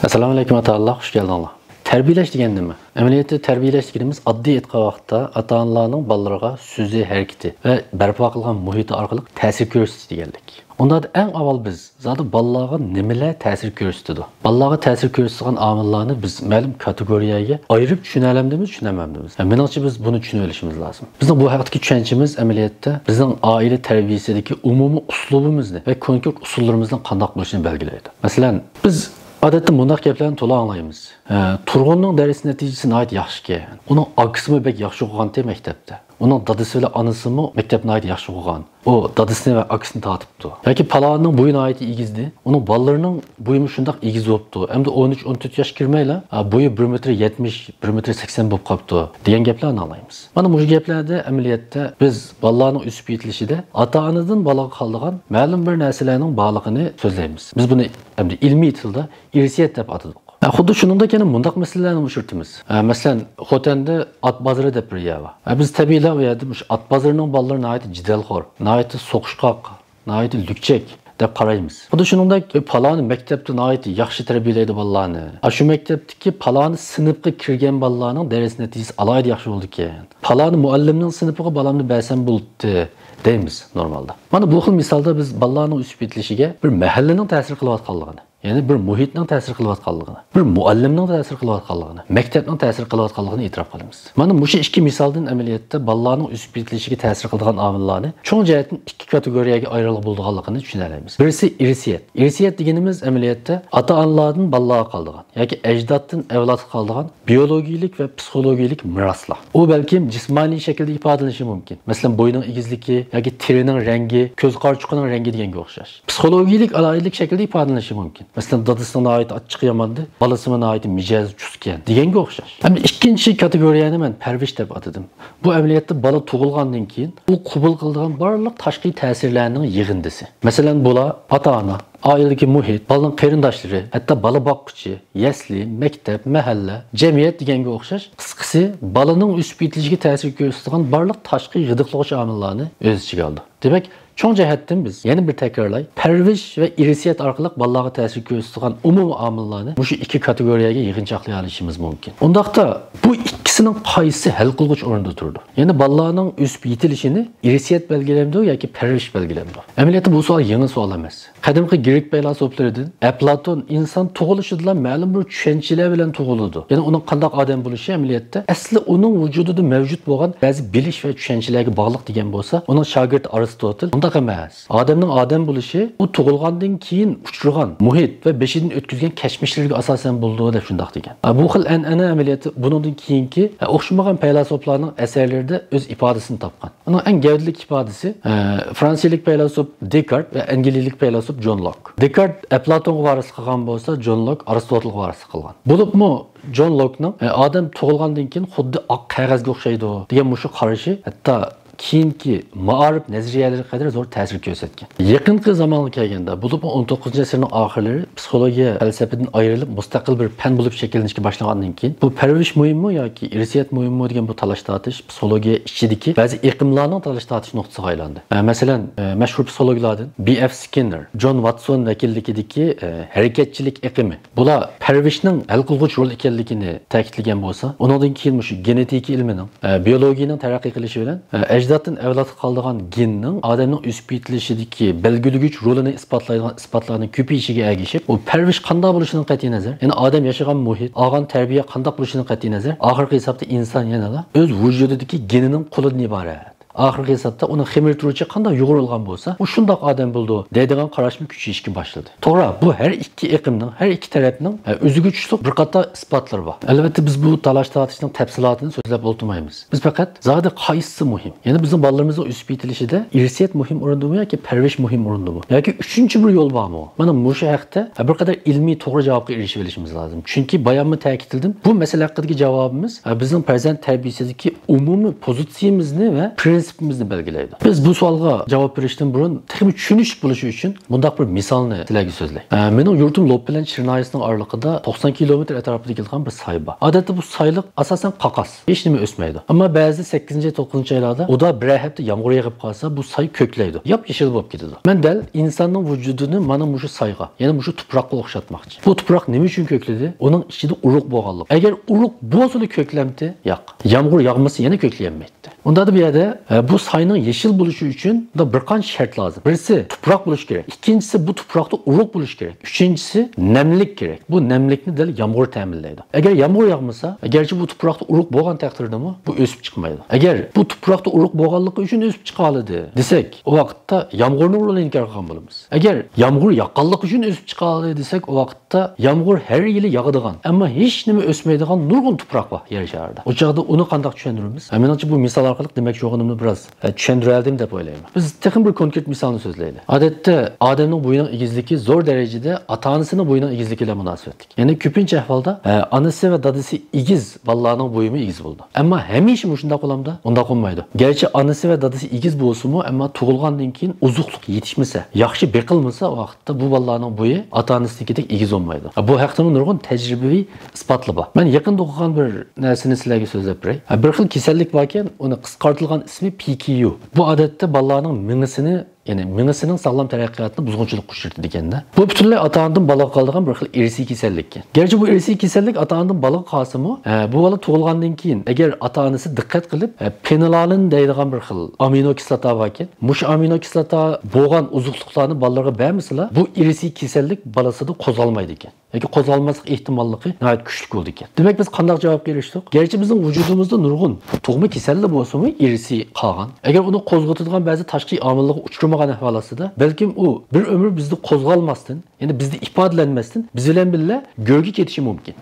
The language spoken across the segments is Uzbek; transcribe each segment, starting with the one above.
Assalamu alaykum Allah, hoş geldin Allah. Terbiyeleş degen nima? Amaliyotda terbiyeleş deganimiz oddiy aytgan vaqtda ota-onalarning bolalarga so'zi, harakati va barpo qilgan muhiti orqali ta'sir ko'rsatish deganlik. Unda eng avval biz zodi bolalarga nimalar ta'sir ko'rsatadi? Bolalarga ta'sir ko'rsatgan omillarni biz ma'lum kategoriyaga ayirib tushunalamdimiz, tushunamamdimiz. Menimcha biz buni tushunib olishimiz lozim. Bizning bu haqdagi tushunchamiz amaliyotda bizning oila tarbiyasidagi umumiy uslubimizni va konkret usullarimizni qanday bo'lishini belgilaydi. Masalan, biz odatda bunday gaplarni to'la anglaymiz. Turg'unning darsi natijasi nihoyat yaxshi ekan. Uning akisimi bek yaxshi o'qigan maktabda. Uning dadasi va onasimi maktabni nihoyat yaxshi o'qigan. O dadasini va akisini tatibdi. Yoki palonning bo'yi nihoyat egizdi. Uning bolalarining bo'yi shunday egiz bo'libdi. Endi 13-14 yosh kirmaylar, bo'yi 1.70 m, 1.80 m bo'lib qolibdi degan gaplarni anglaymiz. Mana bu gaplarda amaliyotda biz bolalarning o'sib yetilishida ota-onadan bolaga qoldigan ma'lum bir narsalarning bog'lig'ini so'zlaymiz. Biz buni endi ilmiy tilda irsiyat deb atadik. Xuddi shuningdek yana mundaq masalalarni uchirtimiz. Masalan, Xotanda at bozori deb bir yer bor. Biz tabiiylar u yerda at bozorining bolalari nihoyat jidalxo'r, nihoyat so'qishqoq, nihoyat lukchak deb qaraymiz. Xuddi shuningdek paloni maktabda nihoyat yaxshi tarbiyalaydi bolalarni. Shu maktabdagi paloni sinfga kirgan bolalarning dars natijasi alohida yaxshi bo'ldi ekan. Paloni muallimning sinfiga bolamni bersam bo'ldi deymiz normalda. Mana bu xil misolda biz bolalarning o'sib yetilishiga bir mahallaning ta'sir qilayotganligini, ya'ni bir muhitning ta'sir qilayotganligini, bir muallimning ta'sir qilayotganligini, maktabning ta'sir qilayotganligini e'tirof qilamiz. Mana bu ikki misoldan amaliyotda bolalarning o'sib yetilishiga ta'sir qiladigan omillarni cho'ng jihatdan ikki kategoriyaga ayirib bo'lganligini tushuna olamiz. Birisi irsiyat. Irsiyat deganimiz amaliyotda ota-onalardan bolalarga qoldigan yoki ajdoddan avlodga qoldigan biologik va psixologik miroslar. U balkim jismoniy shaklda ifodalanishi mumkin. Masalan, bo'yning egizligi yoki terining rangi, ko'z qarchuqining rangi deganga o'xshash. Psixologik alohidlik shaklda ifodalanishi mumkin. Masalan, dadasining ait achchiq yomandi, balasining ait mijoz chuskan deganga o'xshash. Endi ikkinchi kategoriyani men parvish deb atadim. Bu amaliyotda bola tug'ilgandan keyin u qabul qiladigan barliq tashqi ta'sirlarning yig'indisi. Masalan, bular ota-ona, oiladagi muhit, bolaning qarindoshlari, hatto bola boqquchi, yasli, maktab, mahalla, jamiyat deganga o'xshash. Qisqasi, bolaning o'sib yetilishiga ta'sir ko'rsatadigan barliq tashqi g'idiqlovchi omillarni o'z ichiga oldi. Demak, cho'ng jihatdan biz yana bir takrorlay, parvish va irsiyat orqali bolalarga ta'sir ko'rsatadigan umumiy omillarni shu ikki kategoriyaga yig'inchoqlay olishimiz mumkin. Undaqda bu ikkisining qaysi hal qilg'ich o'rinda turdi? Ya'ni bolalarning o'sib yetilishini irsiyat belgilamdi yoki parvish belgilamdi? Amaliyotda bu savol yangi savol emas. Qadimgi Grek faylosoflaridan Platon inson tug'ilishidan ma'lum bir tushunchalar bilan tug'iladi. Ya'ni uning qanday odam bo'lishi amaliyotda asli uning vujudida mavjud bo'lgan ba'zi bilish va tushunchalarga bog'liq degan bo'lsa, uning shogirdi Aristotel undaq emas. Odamning odam bo'lishi u tug'ilgandan keyin uchragan muhit va beshidan o'tkazgan kashmishlarga asosan bo'ldi deb shundoq degan. Bu xil an'ana amaliyoti bundan keyingi o'xshamagan faylosoflarning asarlarida o'z ifodasini topgan. Uning eng gavdali ifodasi fransiyalik faylosof Descartes va angliyalik faylosof John Locke. Descartes Platonga varis qilgan bo'lsa, John Locke Aristotelga varis qilgan. Bo'libmi John Locke'ning odam tug'ilgandan keyin xuddi oq qog'ozga o'xshaydi degan mushu qarashi hatto keyingi ma'arif nazariyalari qadar zo'r ta'sir ko'rsatgan. Yaqinqi zamonga kelganda, bo'lib 19-asrning oxirlari psixologiya falsafadan ayrilib mustaqil bir fan bo'lib shakllanishga boshlagandan keyin bu parvish muhimmi yoki irsiyat muhimmi degan bu talash-tortish psixologiya ichidagi ba'zi iqlimlarning talash-tortish nuqtasiga aylandi. Masalan, mashhur psixologlardan B.F. Skinner, John Watson vakilligidagi harakatchilik iqimi. Bular parvishning hal qilg'uvchi rol ekanligini ta'kidlagan bo'lsa, undan keyin shu genetika ilmining, biologiyaning taraqqiy qilishi bilan ajdoddan avlodga qoldigan genning odamning o'sib yetilishidagi belgilagich rolini isbotlaydigan isbotlarning ko'payishiga ergishib, u parvish qanday bo'lishidan qat'iy nazar, ya'ni odam yashagan muhit, olgan tarbiya qanday bo'lishidan qat'iy nazar, oxirgi hisobda inson yana o'z vujudidagi genining qulidan iborat. Oxirgi hisobda uni xemirtiruvchi qanday yo'g'rilgan bo'lsa, u shundoq odam bo'ldi deydigan qarashmi kuchayishga boshladi. To'g'ri, bu har ikki iqlimning, har ikki tarafning o'ziga tushliq bir qator isbotlar bor. Albatta biz bu talash-tortishning tafsilotini so'zlab o'tmaymiz. Biz faqat zodi qaysi muhim? Ya'ni bizning bolalarimizni o'sib yetilishida irsiyat muhim o'rindami yoki parvish muhim o'rindami? Yoki uchinchi bir yo'l bormi? Mana shu haqda bir qadar ilmiy to'g'ri javobga erishib olishimiz lozim. Chunki bayonda ta'kidladim, bu masala haqidagi javobimiz bizning farzand tarbiyasidagi umumiy pozitsiyamizni va prinsipimizni belgilaydi. Biz bu savolga javob berishdan burun texmi tushunishli bo'lishi uchun bundaq bir misolni sizlarga so'zlay. Mening yurtim Lop bilan Chirnoyisning oralig'ida 90 kilometr atrofida kelgan bir soy bor. Odatda bu soyliq asosan qaqas, hech nima o'smaydi. Ammo ba'zi 8-9 oylarda uda bir hafta yomg'ir yog'ib qolsa, bu soy ko'klaydi. Yop-yeshil bo'lib ketadi. Men dal insonning vujudini mana shu soyga, ya'ni shu tuproqqa o'xshatmoqchi. Bu tuproq nima uchun ko'kladi? Uning ichida urug' bo'lganlik. Agar urug' bo'lsa ko'klamdi, yo'q. Yomg'ir yog'masa yana ko'klayolmaydi. Unda da bu yerda bu soyning yeshil bo'lishi uchun da bir qancha shart lozim. Birisi tuproq bo'lishi kerak. Ikkinchisi bu tuproqda urug' bo'lishi kerak. Uchinchisi namlik kerak. Bu namlikni dal yomg'ir ta'minlaydi. Agar yomg'ir yog'masa, agarchi bu tuproqda urug' bo'lgan taqdirda bu o'sib chiqmaydi. Agar bu tuproqda urug' bo'lganligi uchun o'sib chiqoladi desak, o vaqtda yomg'irning rolini inkor qilgan bo'lamiz. Agar yomg'ir yoqqanligi uchun o'sib chiqoladi desak, o vaqtda yomg'ir har yili yog'adigan, ammo hech nima o'smaydigan nurg'un tuproq bor yer sharida. O chaqda uni qanday tushuntiramiz? Menimcha bu misol orqali demak yo'g'inimni biroz tushuntiraldim deb o'ylayman. Biz texnik bir konkret misolni so'zlaylik. Odatda odamning bo'yining egizligi zo'r darajada ota-onasining bo'yining egizligi bilan munosabatlik. Ya'ni ko'pincha ahvolda onasi va dadasi egiz bolalarning bo'yimi egiz bo'ldi. Ammo hamisha shunday qo'lamda unda qolmaydi. Garchi onasi va dadasi egiz bo'lsa-mu, ammo tug'ilgandan keyin uzuqlik yetishmasa, yaxshi beqilmasa, o vaqtda bu bolalarning bo'yi ota-onasidagidek egiz bo'lmaydi. Bu haqda nurg'un tajribaviy isbotlar bor. Men yaqinda o'qigan bir narsani sizlarga so'zlab beray. Bir xil kasallik bor ekan, uni qisqartirilgan ismi PKU. Bu odatda bolalarning mingisini, ya'ni mingisining sog'lom taraqqiyotini buzg'unchilik uchratadi ekanda. Bu butunlay ota-onadan bolaga qoladigan bir xil irsiy kasallik ekan. Garchi bu irsiy kasallik ota-onadan bolaga qolsa-mu, bu bola tug'ilgandan keyin agar ota-onasi diqqat qilib penilalin deydigan bir xil amino kislota bor ekan. Mush amino kislota bo'lgan uzuqliqlarni bolalarga bermasa, bu irsiy kasallik bolasida qo'zg'almaydi ekan. Yoki qo'zg'almaslik ehtimolligi nihoyat kuchli bo'ldi ekan. Demak biz qanday javob berishdik? Garchi bizning vujudimizda nurg'un tug'ma kasallik bo'lsa-mu, irsiy qolgan. Agar uni qo'zg'atadigan ba'zi tashqi omillarga uchramagan ahvolasida, balkim u bir umr bizni qo'zg'almasdan, ya'ni bizni ifodalanmasdan biz bilan birga go'rga ketishi mumkin.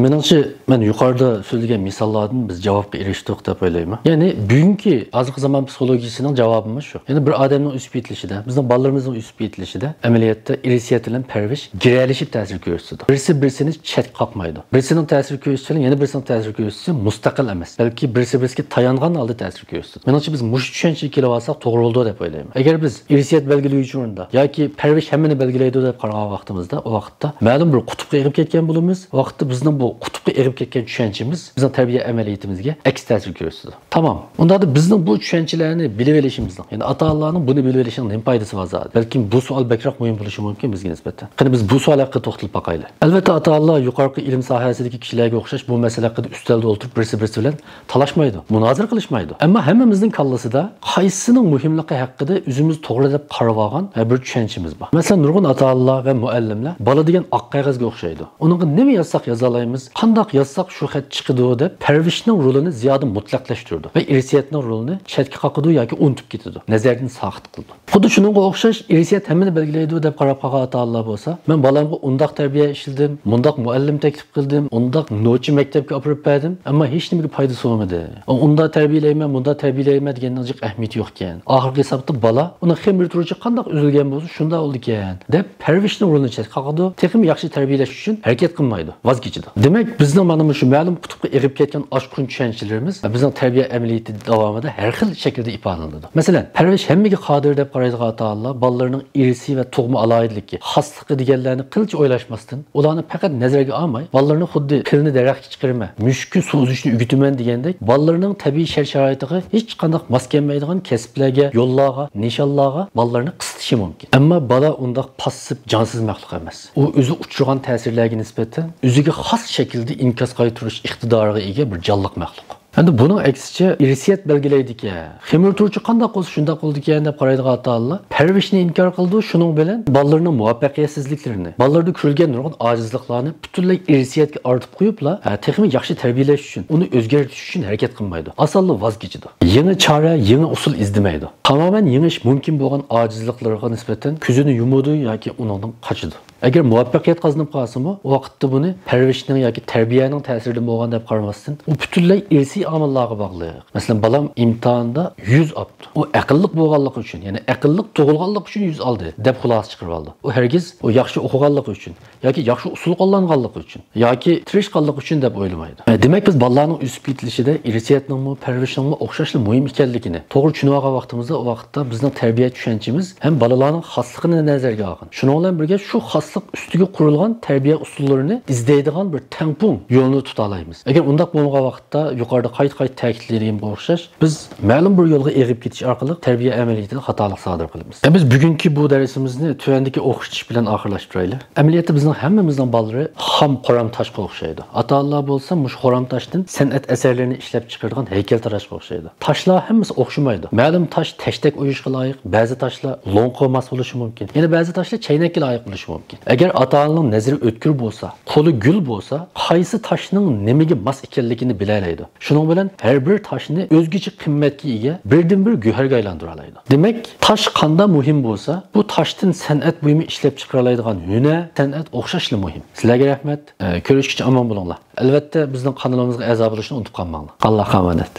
Menimcha men yuqorida so'zlagan misollardan biz javobga erishdik deb o'ylayman. Ya'ni bugungi hozirgi zamon psixologiyasining javobimiz shu. Ya'ni bir odamning o'sib yetilishida, bizning bolalarimizning o'sib yetilishida amaliyotda irsiyat bilan parvarish giralashib ta'sir ko'rsatadi. Birisi-birini chet qoqmaydi. Birisining ta'sir ko'rsatishi, yana birisining ta'sir ko'rsatishi mustaqil emas. Balki birisi-biriga tayangan holda ta'sir ko'rsatadi. Menimcha biz mush tushunchaga kelib olsak to'g'ri bo'ldi deb o'ylayman. Agar biz irsiyat belgilovchi o'rinda yoki parvarish hammani belgilaydi deb qaragan vaqtimizda, o vaqtda ma'lum bir qutbga erib ketgan bo'lamiz. Vaqtda bizning bu qutbga erib ketgan tushunchamiz bizning tarbiya amaliyotimizga aks ta'sir ko'rsatadi. Tamam. Unda da bizning bu tushunchalarni bilib olishimizning, ya'ni ota-onalarning buni bilib olishining nima foydasi bor zot? Balki bu savol bakroq muhim bo'lishi mumkin bizga nisbatan. Qani biz bu savol haqida to'xtalib boqaylik. Albatta ota-onalar yuqorqi ilm sohasidagi kishilarga o'xshash bu masala haqida ustalda o'tirib birisi bilan talashmaydi, munozara qilishmaydi. Ammo hammamizning kallasida qaysisining muhimligi haqida o'zimiz to'g'ri deb qarab olgan bir tushunchamiz bor. Masalan, nurg'un ota-onalar va muallimlar bola degan oq qog'ozga o'xshaydi. Uningga nima yozsak yoza olamiz, qanday yozsak shu xat chiqadi deb parvarishning rolini ziyoda mutlaqlashtirdi va irsiyatning rolini chetga qoqidi yoki unutib ketadi. Nazardan soqit qildi. Xuddi shuningga o'xshash irsiyat hammani belgilaydi deb qarab qolgan ota-onalar bo'lsa, men bolamga undaq tarbiya ishildim, mundaq muallim taklif qildim, undaq nochi maktabga olib berdim, ammo hech nimaga foydasi bo'lmadi. Unda tarbiyalayman, bunda tarbiyalayman deganning hech ahamiyati yo'q ekan. Oxirgi hisobda bola uni ximir turuvchi qanday uzilgan bo'lsa, shunda oldi ekan deb parvarishning rolini chetga qoqidi, texnik yaxshi tarbiyalash uchun harakat qilmaydi, voz kechadi. Demak, bizning mana shu ma'lum qutbga erib ketgan oshqun tushunchalarimiz bizning tarbiya amaliyoti davomida har xil shaklda ifodalanadi. Masalan, parvarish hammaga qodir deb qaraydigan ota-onalar bolalarning irsiy va tug'ma aloyidligi, xosligi deganlarni qilcha o'ylashmasdan, ularni faqat nazarga olmay, bolalarni xuddi pilni daraxtga chiqarma, mushukka suv uzishni o'rgataman degandek, bolalarning tabiiy shart-sharoitiga hech qanday mos kelmaydigan kasblarga, yo'llarga, nishonlarga bolalarni qisitishi mumkin. Ammo bola undaq passiv, jonsiz maxluq emas. U o'zi uchragan ta'sirlarga nisbatan o'ziga xos shaklda inkos qaytarish iqtidoriga ega bir jonliq maxluq. Endi buning aksicha irsiyat belgilaydi ekan. Ximir turuvchi qanday qilsa shunday qildi ekan deb qaraydigan ota-onalar parvarishni inkor qildi, shuning bilan bolalarning muvaffaqiyatsizliklarini, bolalarda ko'rilgan nurg'un ojizliklarni butunlay irsiyatga ortib qo'yiblar, texnik yaxshi tarbiyalash uchun, uni o'zgartirish uchun harakat qilmaydi. Asonli voz kechadi. Yangi chora, yangi usul izlamaydi. Tamoman yengish mumkin bo'lgan ojizliklarga nisbatan ko'zini yumadi yoki undan qochadi. Agar muvaffaqiyat qozonib qolsa-mu, o vaqtda buni parvarishning yoki tarbiyaning ta'siridan bo'lgan deb qaramasdan, u butunlay irsiy omillarga bog'liq. Masalan, balam imtihonda 100 oldi. U aqlliq bo'lganligi uchun, ya'ni aqlliq tug'ilganligi uchun 100 oldi deb xulosa chiqarib oldi. U hargiz o yaxshi o'qiganligi uchun yoki yaxshi usul qo'llanganligi uchun yoki tirishganligi uchun deb o'ylamaydi. Demak, biz bolalarning o'sib yetilishida irsiyatning, parvarishning o'xshashli muhim ekanligini to'g'ri tushunib olgan vaqtimizda, o vaqtda bizning tarbiya tushunchimiz ham bolalarning xosligini nazarga olgan. Shuning bilan birga shu xoslik ustiga qurilgan tarbiya usullarini izlaydigan bir tangpung yo'lni tuta olamiz. Agar undaq bo'lmagan vaqtda yuqorida qayta ta'kidlaganimga o'xshash, biz ma'lum bir yo'lga egib ketish orqali tarbiya amaliyotida xatolik sodir qilamiz. Biz bugungi bu darsimizni tuvandagi o'qitish bilan oxirlashtiraylik. Amaliyotda bizning hammamizning bolalari xom qoram toshga o'xshaydi. Ata-onalar bo'lsa, mush qoram toshdan san'at asarlarini ishlab chiqargan haykaltarashga o'xshaydi. Toshlar hammasi o'xshamaydi. Ma'lum tosh tashdek o'yishga loyiq, ba'zi toshlar lo'nqa mas bo'lishi mumkin. Yana ba'zi toshlar chaynakka loyiq bo'lishi mumkin. Agar ota-onaning nazari o'tkir bo'lsa, qo'li gul bo'lsa, qaysi toshning nimaga mos ekanligini bilalaydi. Shuning bilan har bir toshni o'zgacha qimmatga ega birdan-bir go'harga aylantira oladi. Demak, tosh qanday muhim bo'lsa, bu toshdan san'at buyumi ishlab chiqara oladigan hunar, san'at o'xshashli muhim. Sizlarga rahmat. Ko'rishguncha omon bo'linglar. Albatta bizning kanalimizga a'zo bo'lishni unutib qolmanglar. Alloh omonat.